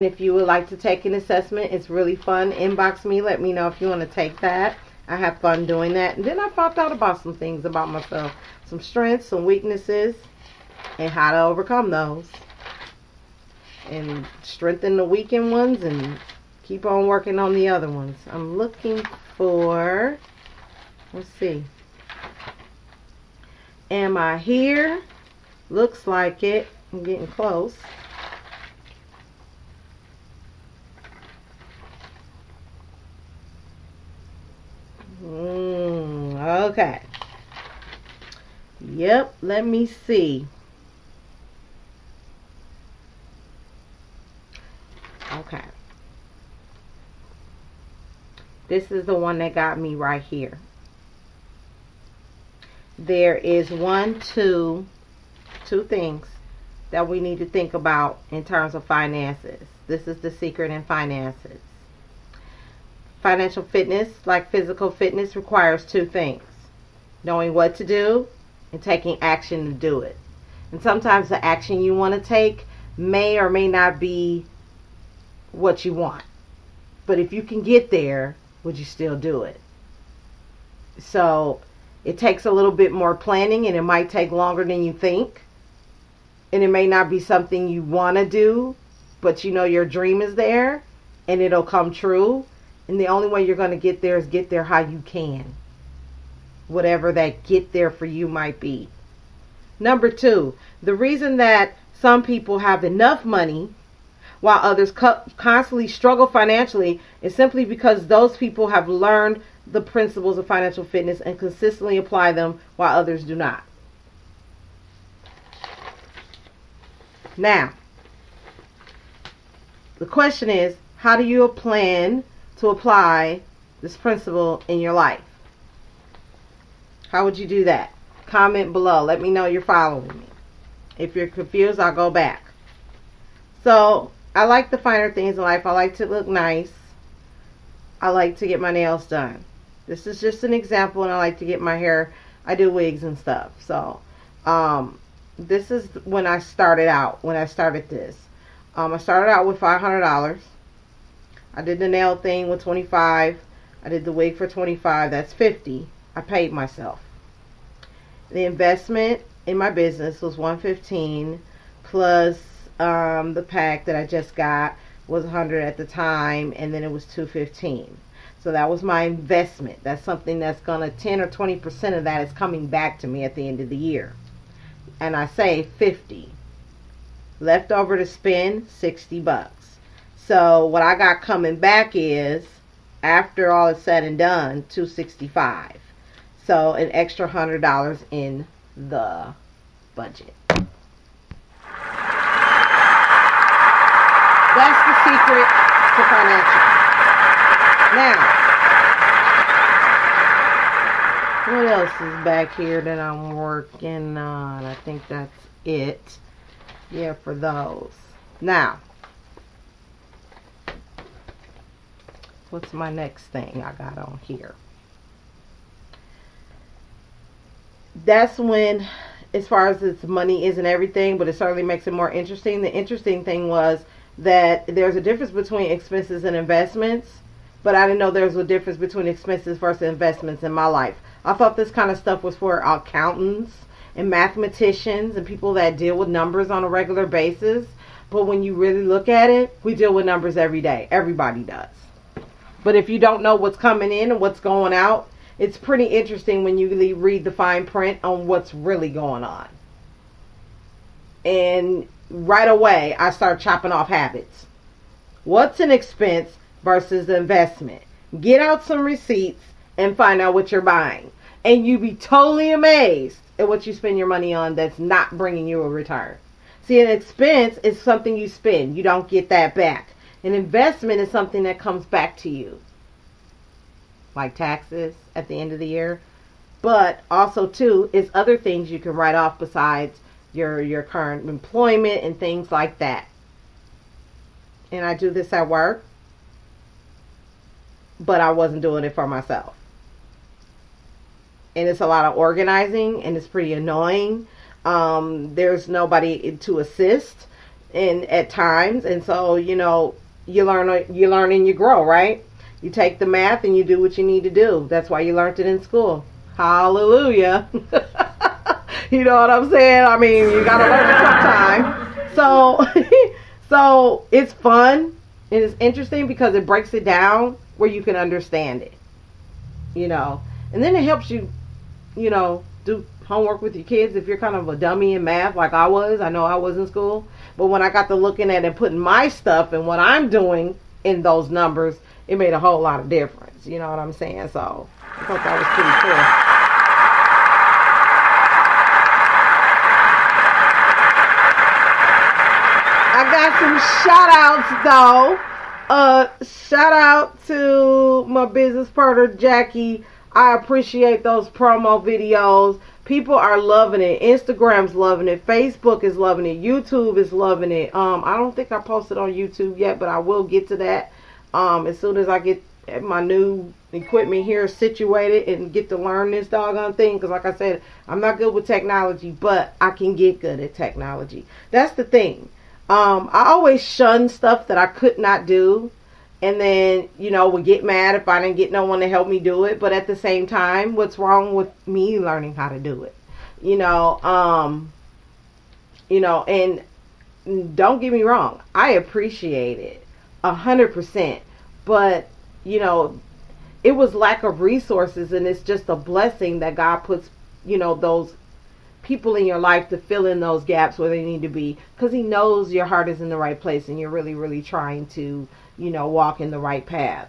If you would like to take an assessment, it's really fun. Inbox me. Let me know if you want to take that. I have fun doing that. And then I found out about some things about myself. Some strengths, some weaknesses, and how to overcome those. And strengthen the weakened ones and keep on working on the other ones. I'm looking for, let's see. Am I here? Looks like it. I'm getting close. Okay. Yep, let me see. Okay. This is the one that got me right here. There is two things that we need to think about in terms of finances. This is the secret in finances. Financial fitness, like physical fitness, requires two things: knowing what to do and taking action to do it. And sometimes the action you want to take may or may not be what you want. But if you can get there, would you still do it? So it takes a little bit more planning, and it might take longer than you think. And it may not be something you want to do, but you know your dream is there and it'll come true. And the only way you're going to get there is get there how you can. Whatever that get there for you might be. Number two, the reason that some people have enough money while others constantly struggle financially is simply because those people have learned the principles of financial fitness and consistently apply them while others do not. Now, the question is, how do you plan to apply this principle in your life? How would you do that? Comment below. Let me know you're following me. If you're confused, I'll go back. So, I like the finer things in life. I like to look nice. I like to get my nails done. This is just an example, and I like to get my hair. I do wigs and stuff. So, this is when I started out. When I started this, I started out with $500. I did the nail thing with $25. I did the wig for $25. That's $50. I paid myself. The investment in my business was $115 plus the pack that I just got was $100 at the time, and then it was $215. So that was my investment. That's something that's gonna 10 or 20% of that is coming back to me at the end of the year. And I say 50. Left over to spend $60. So what I got coming back is, after all is said and done, $265. So an extra $100 in the budget. That's the secret to financial. Now, what else is back here that I'm working on? I think that's it. Yeah, for those. Now, what's my next thing I got on here? That's when, as far as its money isn't everything, but it certainly makes it more interesting. The interesting thing was that there's a difference between expenses and investments, but I didn't know there was a difference between expenses versus investments in my life. I thought this kind of stuff was for accountants and mathematicians and people that deal with numbers on a regular basis. But when you really look at it, we deal with numbers every day. Everybody does. But if you don't know what's coming in and what's going out, it's pretty interesting when you read the fine print on what's really going on. And right away, I start chopping off habits. What's an expense versus the investment? Get out some receipts and find out what you're buying. And you be totally amazed at what you spend your money on that's not bringing you a return. See, an expense is something you spend. You don't get that back. An investment is something that comes back to you, like taxes at the end of the year. But also, too, is other things you can write off besides your current employment and things like that. And I do this at work, but I wasn't doing it for myself. And it's a lot of organizing, and it's pretty annoying. There's nobody to assist. and at times, and so you learn and you grow, right? You take the math and you do what you need to do. That's why you learned it in school. Hallelujah. You know what I'm saying? I mean, you gotta learn it sometime. So it's fun and it's interesting because it breaks it down where you can understand it. And then it helps you, do homework with your kids if you're kind of a dummy in math like I was. I know I was in school. But when I got to looking at and putting my stuff and what I'm doing in those numbers, it made a whole lot of difference. You know what I'm saying? So I thought that was pretty cool. I got some shout outs though. Shout out to my business partner Jackie. I appreciate those promo videos. People are loving it. Instagram's loving it. Facebook is loving it. YouTube is loving it. I don't think I posted on YouTube yet, but I will get to that as soon as I get my new equipment here situated and get to learn this doggone thing. Because like I said, I'm not good with technology, but I can get good at technology. That's the thing. I always shun stuff that I could not do. And then, would get mad if I didn't get no one to help me do it. But at the same time, what's wrong with me learning how to do it? And don't get me wrong. I appreciate it 100%. But, it was lack of resources. And it's just a blessing that God puts, those people in your life to fill in those gaps where they need to be. Because He knows your heart is in the right place and you're really, really trying to walk in the right path.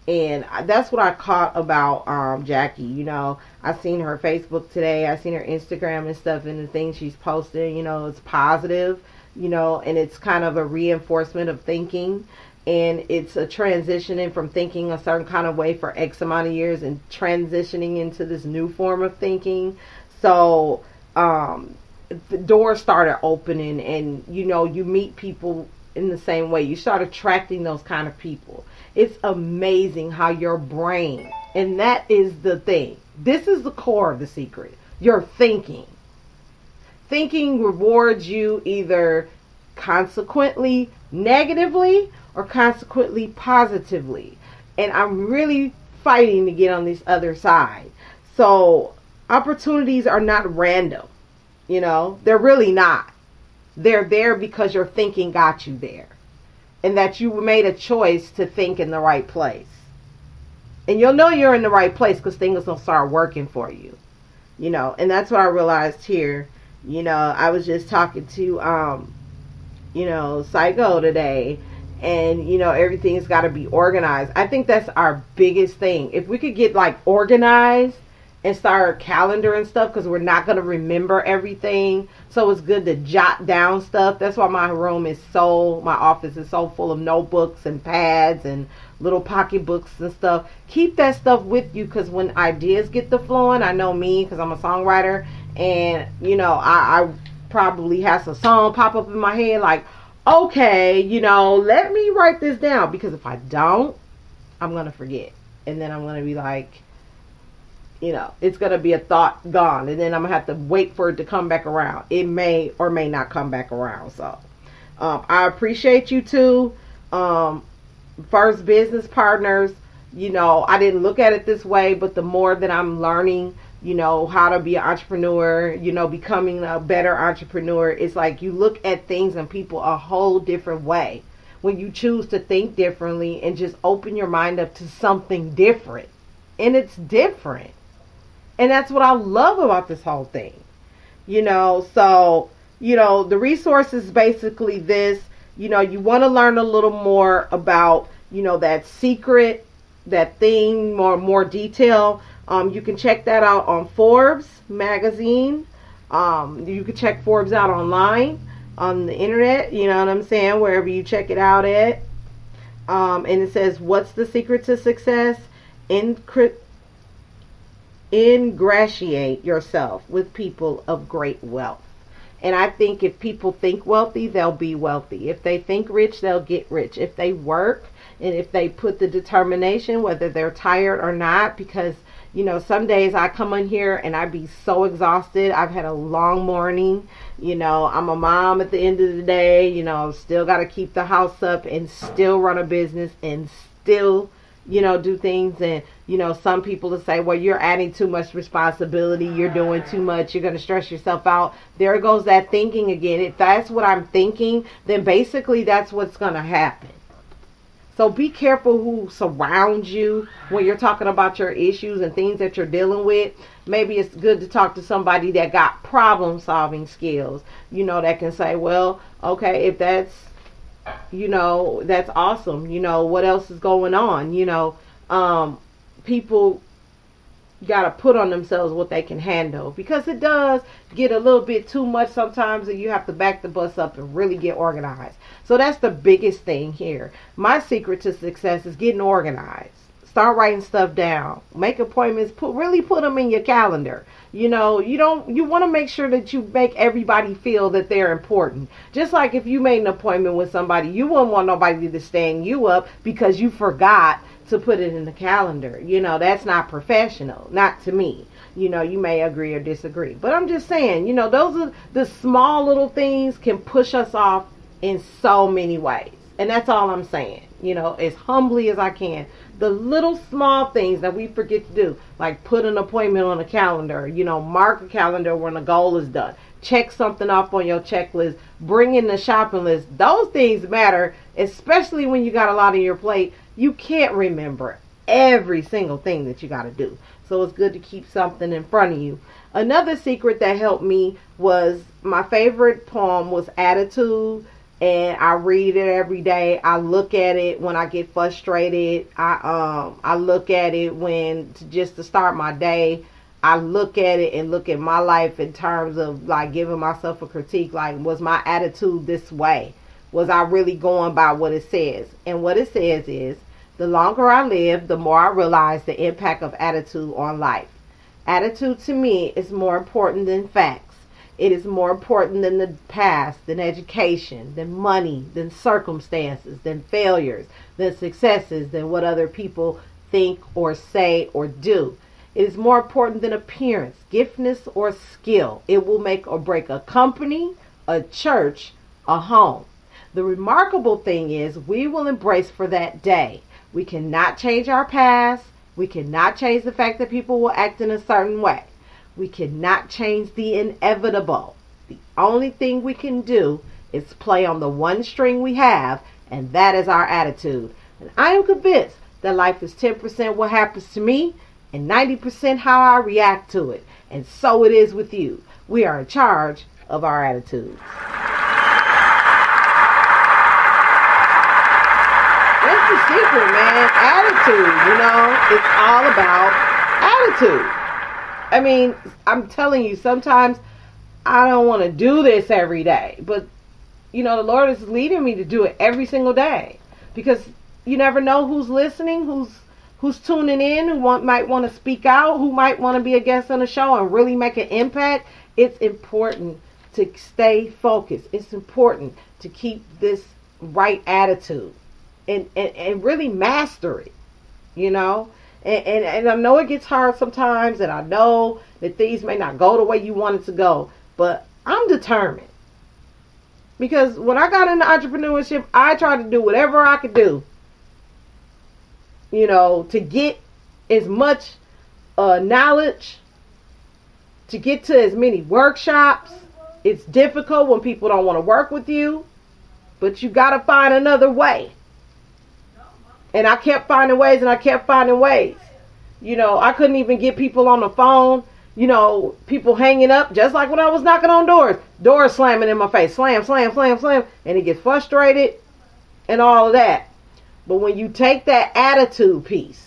And that's what I caught about Jackie. I seen her Facebook today. I seen her Instagram and stuff, and the things she's posting, it's positive, and it's kind of a reinforcement of thinking. And it's a transitioning from thinking a certain kind of way for X amount of years and transitioning into this new form of thinking. So the doors started opening, and you meet people in the same way. You start attracting those kind of people. It's amazing how your brain, and that is the thing. This is the core of the secret. Your thinking. Thinking rewards you either consequently negatively or consequently positively. And I'm really fighting to get on this other side. So opportunities are not random. They're really not. They're there because your thinking got you there. And that you made a choice to think in the right place. And you'll know you're in the right place because things will start working for you. And that's what I realized here. I was just talking to, Psycho today. And, everything's got to be organized. I think that's our biggest thing. If we could get, organized and start a calendar and stuff, because we're not going to remember everything. So it's good to jot down stuff. That's why my office is so full of notebooks and pads and little pocketbooks and stuff. Keep that stuff with you, because when ideas get to flowing, I know me, because I'm a songwriter, and, I probably have a song pop up in my head like, okay, let me write this down, because if I don't, I'm going to forget. And then I'm going to be like, it's going to be a thought gone. And then I'm going to have to wait for it to come back around. It may or may not come back around. So, I appreciate you too. First business partners, I didn't look at it this way, but the more that I'm learning, how to be an entrepreneur, becoming a better entrepreneur, it's like you look at things and people a whole different way. When you choose to think differently and just open your mind up to something different. And it's different. And that's what I love about this whole thing. So, the resource is basically this. You want to learn a little more about, that secret, that thing, more detail. You can check that out on Forbes magazine. You can check Forbes out online on the internet. You know what I'm saying? Wherever you check it out at. And it says, what's the secret to success? Ingratiate yourself with people of great wealth. And I think if people think wealthy, they'll be wealthy. If they think rich, they'll get rich. If they work and if they put the determination, whether they're tired or not, because Some days I come in here and I be so exhausted. I've had a long morning. I'm a mom at the end of the day. Still got to keep the house up and still run a business and still, do things. And, some people will say, well, you're adding too much responsibility. You're doing too much. You're going to stress yourself out. There goes that thinking again. If that's what I'm thinking, then basically that's what's going to happen. So be careful who surrounds you when you're talking about your issues and things that you're dealing with. Maybe it's good to talk to somebody that got problem solving skills, that can say, well, okay, if that's, that's awesome. What else is going on? People got to put on themselves what they can handle, because it does get a little bit too much sometimes, and you have to back the bus up and really get organized. So that's the biggest thing here. My secret to success is getting organized. Start writing stuff down. Make appointments. Put them in your calendar. You want to make sure that you make everybody feel that they're important. Just like if you made an appointment with somebody, you wouldn't want nobody to stand you up because you forgot to put it in the calendar. That's not professional. Not to me. You may agree or disagree. But I'm just saying, those are the small little things can push us off in so many ways. And that's all I'm saying. As humbly as I can. The little small things that we forget to do, like put an appointment on a calendar, mark a calendar when a goal is done. Check something off on your checklist. Bring in the shopping list. Those things matter, especially when you got a lot on your plate. You can't remember every single thing that you got to do. So it's good to keep something in front of you. Another secret that helped me was, my favorite poem was Attitude. And I read it every day. I look at it when I get frustrated. I look at it just to start my day. I look at it and look at my life in terms of like giving myself a critique. Like, was my attitude this way? Was I really going by what it says? And what it says is, the longer I live, the more I realize the impact of attitude on life. Attitude to me is more important than facts. It is more important than the past, than education, than money, than circumstances, than failures, than successes, than what other people think or say or do. It is more important than appearance, giftedness, or skill. It will make or break a company, a church, a home. The remarkable thing is, we will embrace for that day. We cannot change our past. We cannot change the fact that people will act in a certain way. We cannot change the inevitable. The only thing we can do is play on the one string we have, and that is our attitude. And I am convinced that life is 10% what happens to me and 90% how I react to it. And so it is with you. We are in charge of our attitudes. That's the secret, man. Attitude, it's all about attitude. I mean, I'm telling you, sometimes I don't want to do this every day. But, the Lord is leading me to do it every single day. Because you never know who's listening, who's tuning in, who might want to speak out, who might want to be a guest on the show and really make an impact. It's important to stay focused. It's important to keep this right attitude and really master it, And I know it gets hard sometimes, and I know that things may not go the way you want it to go, but I'm determined. Because when I got into entrepreneurship, I tried to do whatever I could do, to get as much knowledge, to get to as many workshops. It's difficult when people don't want to work with you, but you got to find another way. And I kept finding ways, and I kept finding ways. I couldn't even get people on the phone. People hanging up, just like when I was knocking on doors slamming in my face. Slam, slam, slam, slam. And it gets frustrated and all of that. But when you take that attitude piece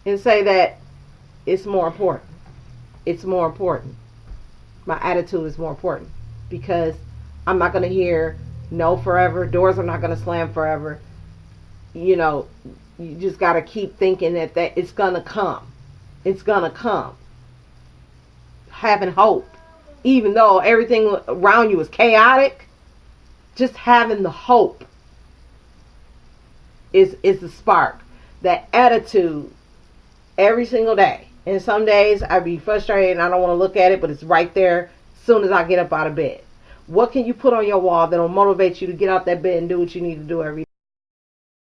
and say that it's more important. It's more important. My attitude is more important. Because I'm not going to hear no forever. Doors are not going to slam forever. You just got to keep thinking that it's going to come. It's going to come. Having hope. Even though everything around you is chaotic, just having the hope is the spark. That attitude every single day. And some days I be frustrated and I don't want to look at it, but it's right there as soon as I get up out of bed. What can you put on your wall that will motivate you to get out that bed and do what you need to do every day?